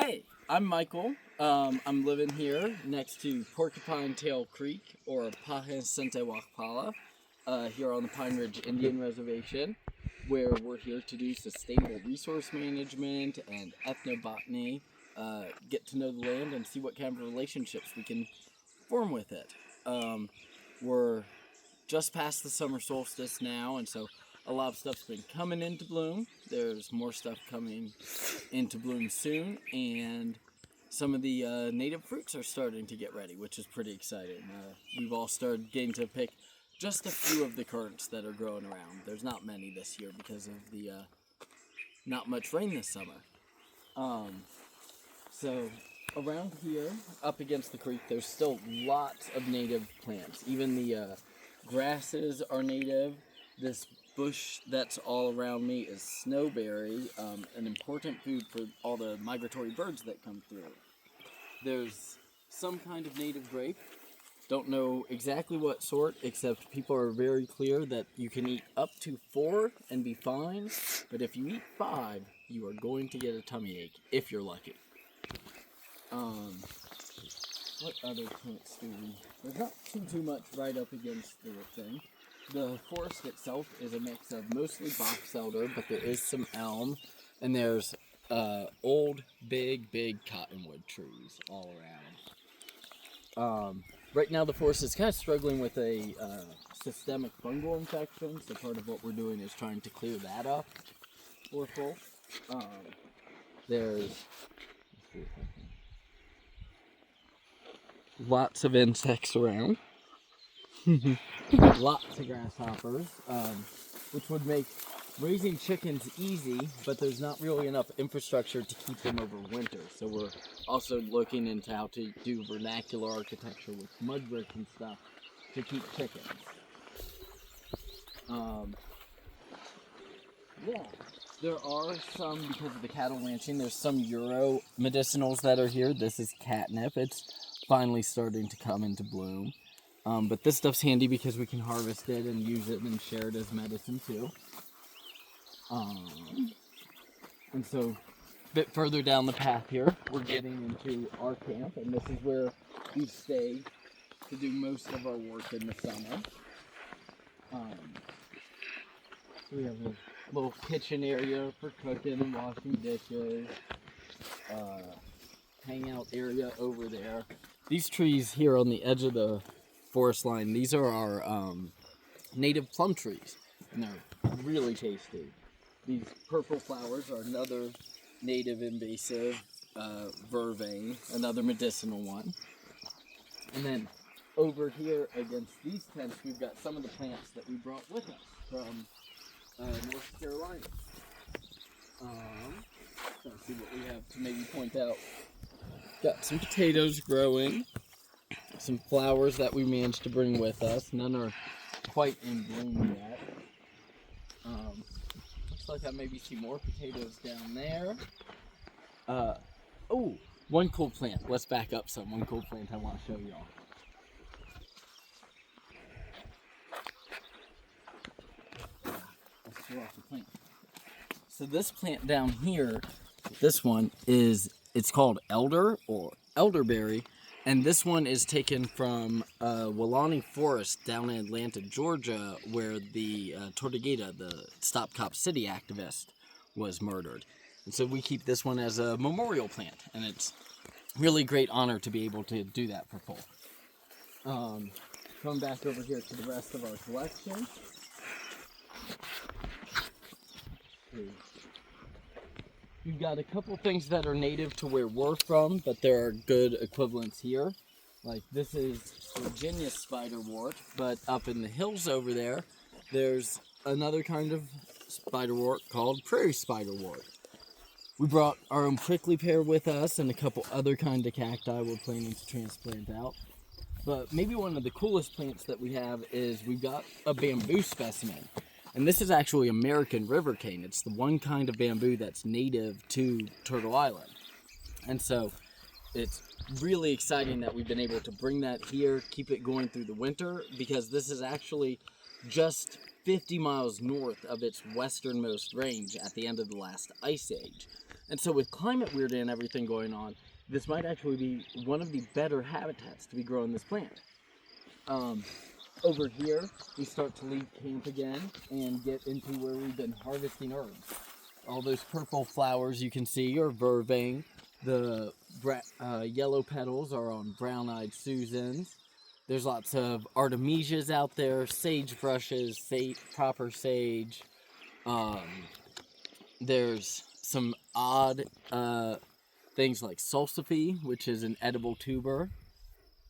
Hey, I'm Michael. I'm living here next to Porcupine Tail Creek, or Pahesentewakpala, here on the Pine Ridge Indian Reservation, where we're here to do sustainable resource management and ethnobotany, get to know the land and see what kind of relationships we can form with it. We're just past the summer solstice now, and so a lot of stuff's been coming into bloom. There's more stuff coming into bloom soon, and some of the native fruits are starting to get ready, which is pretty exciting. We've all started getting to pick just a few of the currants that are growing around. There's not many this year because of the not much rain this summer. So around here, up against the creek, there's still lots of native plants. Even the grasses are native. This bush that's all around me is snowberry, an important food for all the migratory birds that come through. There's some kind of native grape. Don't know exactly what sort, except people are very clear that you can eat up to 4 and be fine, but if you eat 5, you are going to get a tummy ache, if you're lucky. What other plants do we... There's not too much right up against the thing. The forest itself is a mix of mostly box elder, but there is some elm, and there's old, big cottonwood trees all around. Right now the forest is kind of struggling with a systemic fungal infection, so part of what we're doing is trying to clear that up for full. There's lots of insects around. Lots of grasshoppers, which would make raising chickens easy, but there's not really enough infrastructure to keep them over winter. So we're also looking into how to do vernacular architecture with mud brick and stuff to keep chickens. Yeah, there are some, because of the cattle ranching, there's some Euro medicinals that are here. This is catnip. It's finally starting to come into bloom. But this stuff's handy because we can harvest it and use it and share it as medicine too. And so, a bit further down the path here, we're getting into our camp, and this is where we stay to do most of our work in the summer. We have a little kitchen area for cooking and washing dishes. Hangout area over there. These trees here on the edge of the forest line, these are our native plum trees, and they're really tasty. These purple flowers are another native invasive vervain, another medicinal one. And then over here against these tents, we've got some of the plants that we brought with us from North Carolina. Let's see what we have to maybe point out. Got some potatoes growing, some flowers that we managed to bring with us. None are quite in bloom yet. Looks like I maybe see more potatoes down there. Oh, one cool plant. Let's back up some. One cool plant I want to show y'all. Let's show off the plant. So this plant down here, this one it's called elder or elderberry. And this one is taken from Weelaunee Forest down in Atlanta, Georgia, where the Tortuguita, the Stop Cop City activist, was murdered. And so we keep this one as a memorial plant, and it's really great honor to be able to do that for folk. Coming back over here to the rest of our collection. We've got a couple things that are native to where we're from, but there are good equivalents here. Like this is Virginia spiderwort, but up in the hills over there, there's another kind of spiderwort called prairie spiderwort. We brought our own prickly pear with us and a couple other kind of cacti we're planning to transplant out. But maybe one of the coolest plants that we have is we've got a bamboo specimen. And this is actually American river cane. It's the one kind of bamboo that's native to Turtle Island. And so it's really exciting that we've been able to bring that here, keep it going through the winter, because this is actually just 50 miles north of its westernmost range at the end of the last ice age. And so with climate weirding and everything going on, this might actually be one of the better habitats to be growing this plant. Over here, we start to leave camp again and get into where we've been harvesting herbs. All those purple flowers you can see are vervain. The yellow petals are on brown-eyed Susans. There's lots of artemisias out there, sagebrushes, proper sage. There's some odd things like salsify, which is an edible tuber.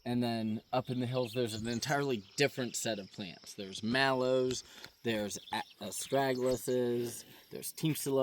And then up in the hills, there's an entirely different set of plants. There's mallows, there's astragalus, there's teamsula.